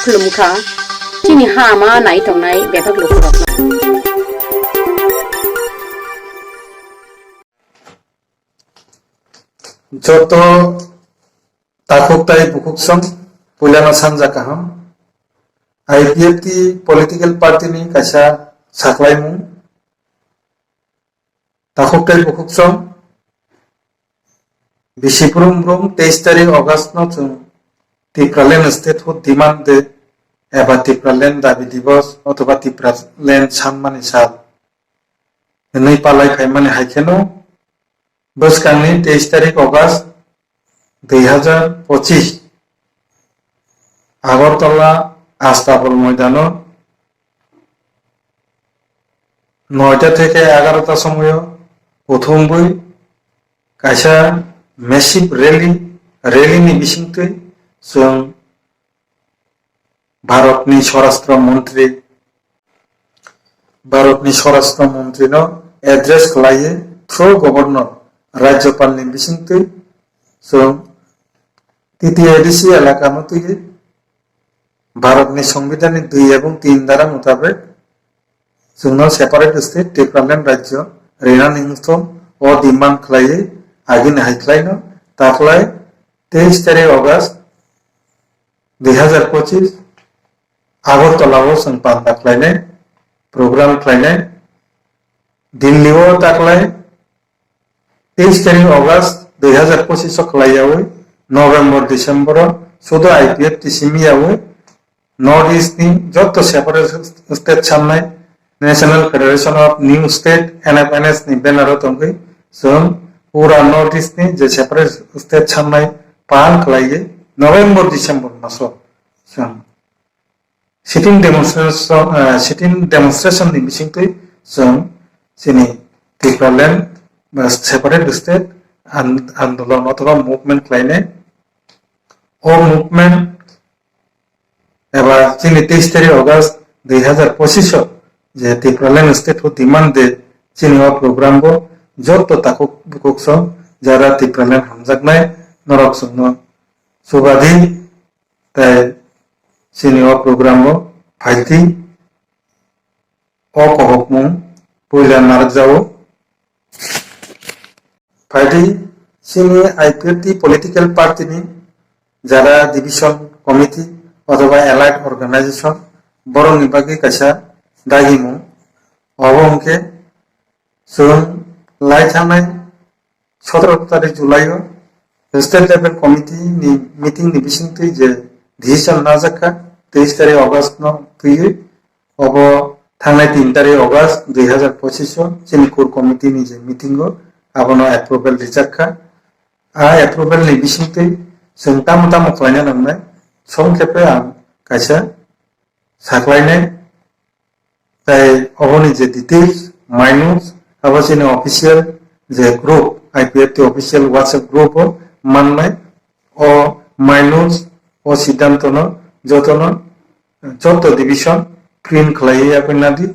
खुलुमखा चिनि हामा नाय तंनाय बेफाक लुखुरक যত তাকুকতাই বুকুকসং পুলানা সানজা কাহাম आईपीएफटी पॉलिटिकल पार्टी नि कासा साख्लायमु ताकुकताय बुकुकसं बिसिब्रुम ब्रुम 23 तारिख अगस्त न जों टिप्रालेन स्टेट हो डिमांड दे एबा टिप्रालेन दाबि दिवस अथवा टिप्रालेन सानमानि साल नै पालाय खायमानि हायखेनो बसकांनि 23 तारिख अगस्त 2025 আগরতলা আস্তাবল ময়দানো 9টা থেকে 11টা সময় প্রথম বই কাইসা মেসিভ রেলিনি বিসিংতৈ जों भारतनि स्वराष्ट्र मन्त्रीनो एड्रेस खालायो थ्रु गवर्नर राज्यपालनि बिसिंतै जों टीटीआईडीसी एलाकानो तैयो भारतनि संविधाननि 2 এবং 3 धारा मुताबिक जोंनाव सेपारेट स्टेट टिप्रालेण्ड राज्य रेनानि हिंसम ओ डिमांड खालायो आगिन हायख्लायनो दाख्लाय 23 तारिख अगस्त 2025 আগরতলাও जों पान्ता खालायनाय प्रोग्राम खालायनाय दिल्लीआव दाख्लाय 23 तारिख अगस्त 2025 खालायावै नवेम्बर डिसेम्बर सुदु आईपीएफ टिसिमियावै नॉर्थ ईस्ट नि जत्तो सेपारेट स्टेट सामनाय national federation of new state NFNS नि बेनारो दंगै जों पूरा नॉर्थ ईस्ट नि जे सेपारेट स्टेट सामनाय पान खालायो नवेम्बर डिसेम्बर मासो जों सिटिंग डेमोन्स्ट्रेशन नि बिसिंतै जों जोंनि टिप्रालेण्ड बा सेपारेट स्टेट आन्दोलन अथवा मुभमेन्ट खालायनाय ओ मुभमेन्ट एबा जोंनि 23 तारिख अगस्त 2025 जे टिप्रालेण्ड स्टेट हो डिमांड दे जोंनि प्रोग्राम को जत्तो ताकुक बुकुकसं जारा टिप्रालेण्ड हामजाकनाय नरक संनो सुबादि ताय जोंनि प्रोग्राम को फाइथि ओ कहकमु पयला नारजावो फाइथि जोंनि आईपीएफटी पॉलिटिकल पार्टी नि जारा डिविजन कमिटी अथवा एलाइड अर्गानाइजेशन बरंनि बागै कायसा दागिमु अबंके जों लायथानाय 17 तारिख जुलाइ स्टेट लेवल कमिटी नि मीटिंग नि बिसिंतै जे डिसिजन नाजाखा 23 तारिख अगस्त न फैयो अब थांनाय 3 तारिख अगस्त 2025 जोंनि कोर कमिटी नि जे मीटिंग आबनो एप्रुवेल रिजाखा आ एप्रुवेल नि बिसिंतै जों ताम खालायना नांनाय संखेपे आं कायसा साख्लायनाय जाय अबनि जे डिटेल्स माइनस आबो जोंनि अफिशियल जे group IPFT official WhatsApp group माननाय ओ माइनस ओ सिद्धांतनो जतनो जत्तो डिविजन प्रिंट खालायो आपनादि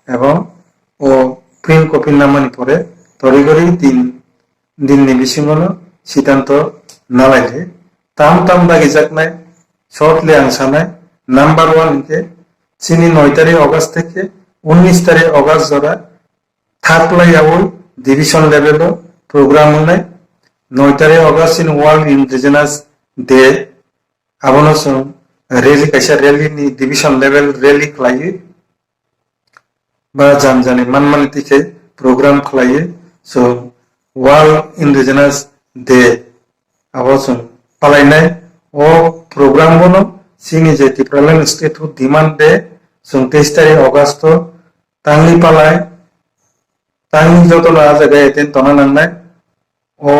एवं ओ प्रिंट कपि नामानि परे तरिगरि दिननि बिसिङावनो सिद्धांत नालायले ताम दागि जाकनाय शॉर्टली आं सानाय नम्बर 1 के जोंनि 9 तारिख अगस्त থেকে 19 तारिख अगस्त जरा थार्डलायाव डिविजन लेवल प्रोग्राम होनाय 9 तारिख अगस्त जोंनि वर्ल्ड इंडिजिनास डे आबनो जों रैली कायसा रैली नि डिविजन लेवल रैली खालायो बा जानजानि मानमानि तिखे प्रोग्राम खालायो जों वर्ल्ड इंडिजिनास डे आबो जों पालायनाय ओ प्रोग्राम बनो जोंनि जे टिप्रालेण्ड स्टेट हो डिमांड दे जों 23 तारिख अगस्त तांनि पालाय तांनि जतन जायगा एटेन्ड तना नांनाय ओ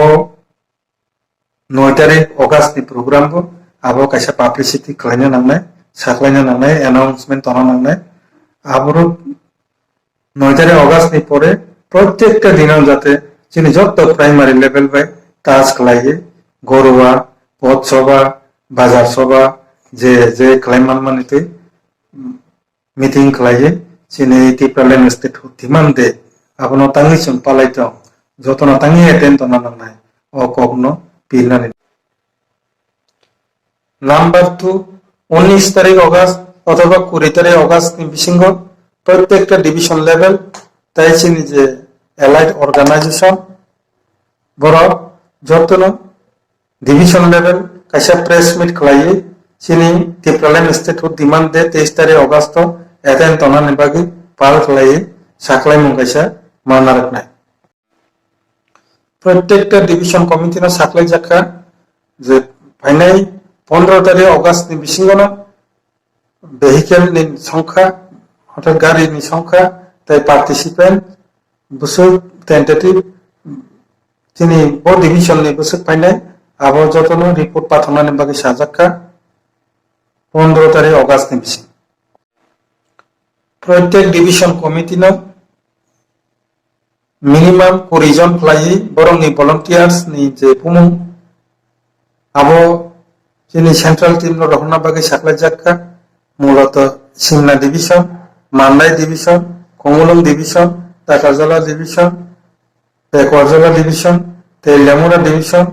9 तारिख अगस्त नि प्रोग्राम को आबो कायसा पब्लिसिटी खालायनो नांनाय साख्लायनो नांनाय एनाउन्समेन्ट तना नांनाय आबरो 9 तारिख अगस्त नि परे प्रत्येकटा दिनाव जाते जोंनि जत्तो प्राइमारि लेवल बाय टास्क खालायो गरुवा पथसभा बाजार सभा जे क्लाइमान मानिते मीटिंग खालायो जोंनि टिप्रालेण्ड स्टेट हो डिमांड दे आपनो तांनि जों पालायथाव जतना तांनि एटेन्ड तना नांनाय ओ कखनो पिलनानै नम्बर 2 19 তারিখ অগাস্ট অথবা 20 তারিখ অগাস্ট ni bisingo প্রত্যেকটা ডিভিশন লেভেল তাই চিনি যে অ্যালাইড অর্গানাইজেশন বড় যতন ডিভিশন লেভেল কাইসা প্রেস মিট খালাইয়ে চিনি টিপ্রালেম স্টেট ডিমান্ড দে 23 তারিখ অগাস্ট এতেন তনা নিবাগি পাল খালাইয়ে সাকলাই মুকাইসা মানা রাখনাই প্রত্যেকটা ডিভিশন কমিটি না সাকলাই জাকা যে ফাইনাই 15 তারিখ August ni bisingo na vehicle ni সংখ্যা অর্থাৎ গাড়ি ni সংখ্যা তাই পার্টিসিপেন্ট বুসুক টেন্টেটিভ তিনি ব ডিভিশন ni বুসুক ফাইনাই আবো যতন রিপোর্ট পাঠানো বাকি সাজাক্কা 15 তারিখ অগাস্ট ni bisingo প্রত্যেক ডিভিশন কমিটি না মিনিমাম 20 জন ফ্লাই বরং ni ভলান্টিয়ার্স ni যে পুমু আবো যিনি সেন্ট্রাল টিম রহনা বাকি সাকলাই জাক্কা মূলত সিমনা ডিভিশন মান্দাই ডিভিশন কমলম division Takarjala division Pekuarjala division তে লেমুরা division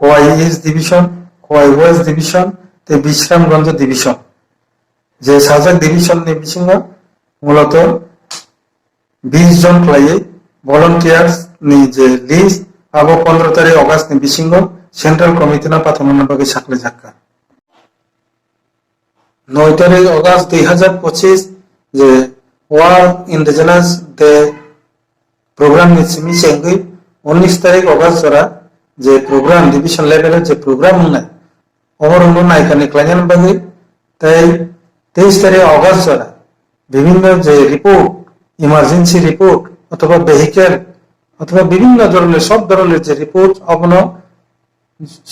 Khowai east division Khowai west division তে বিশ্রামগঞ্জ ডিভিশন যে সাজাক ডিভিশন নি বিসিং মূলত 20 জন ফ্লাই ভলান্টিয়ার্স ni যে লিস্ট আবো 15 তারিখ অগাস্ট ni বিসিং সেন্ট্রাল কমিটি না পাঠানো বাকি সাকলাই জাক্কা 9 তারিখ অগাস্ট 2025 যে world indigenous day program ni simi sengi 19 তারিখ অগাস্ট জরা যে প্রোগ্রাম ডিভিশন লেভেলের যে প্রোগ্রাম নাই অবরঙ্গ নাইকানি ক্লাইন বাকি তাই 23 তারিখ অগাস্ট জরা বিভিন্ন যে রিপোর্ট ইমার্জেন্সি রিপোর্ট অথবা ভেহিকেল অথবা বিভিন্ন ধরনের সব ধরনের যে রিপোর্ট অবন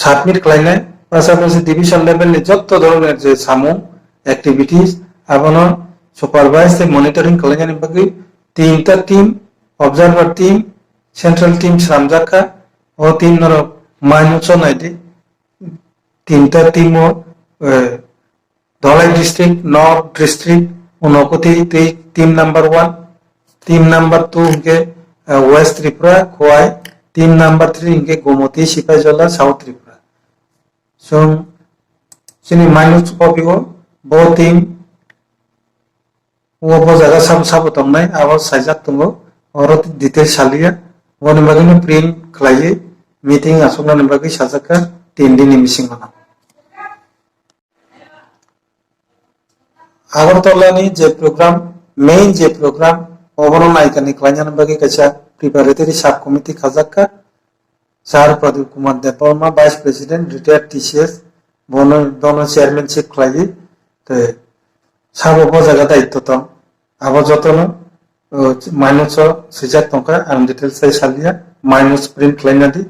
সাবমিট ক্লাইনে পাশাপাশি ডিভিশন লেভেলে যত ধরনের যে সামু অ্যাক্টিভিটিস এবং সুপারভাইজ মনিটরিং ক্লাইনে বাকি তিনটা team observer team central team সামজাকা ও তিন নর মাইনুচ নাইটি তিনটা team Dhalai district north district উনকতি টিম নাম্বার 1 টিম নাম্বার 2 ইনকে west Tripura Khowai team number 3 ইনকে গোমতি সিপাহীজলা সাউথ ত্রিপুরা সো চিনি মাইনুচ কপিও বো টিম ও বো জায়গা সাবো তংনাই আবার সাইজাক তঙ্গো और डिटेल सालिया वो निबागी में प्रिंट खलाइए मीटिंग आसुना निबागी साजाका 3 दिन मिसिंग बना আগরতলানি যে প্রোগ্রাম মেইন যে প্রোগ্রাম ওভারঅল নাইকানি ক্লাইনা নিবাगी কাছা প্রিপারেটরি সাব কমিটি খাজাকা sir Pradip Kumar Debbarma vice president retired TCS বন চেয়ারম্যানশিপ খাইয়ে তে সাব উপজায়গা দায়িত্ব তম আবো যতন মাইনুস সিজাক তংকা আন ডিটেল সাই সালিয়া মাইনুস প্রিন্ট লাইনা দি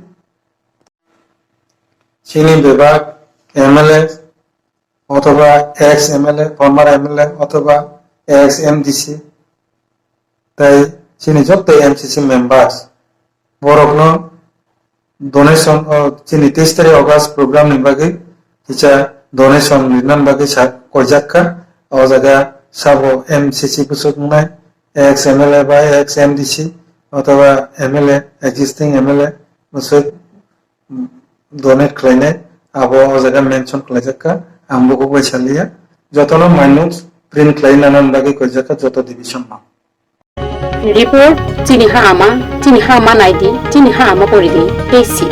চিনি বিভাগ এমএলএ অথবা এক্স এমএলএ ফর্মার এমএলএ অথবা এক্স এমডিসি তাই চিনি যত এমসিসি মেম্বার্স বরগ্ন ডোনেশন চিনি 23 তারিখ অগাস্ট প্রোগ্রাম নিবাগে ইচা ডোনেশন নির্নান বাগে কয়জাক্কা ও জায়গা সাবো এমসিসি বুসুক নাই ex MLA by ex MDC अथवा एमएलए एक्जिस्टिंग एमएलए मुझे डोनेट खालायनाय आबो जगह मेंशन खालायजाका आंबो को बैसालिया जतनो माइनुस प्रिंट खालायनान बागै कयजाका जत डिविजन मा रिपोर्ट चिनि हा आमा नाइदि चिनि हा आमा करिदि केसी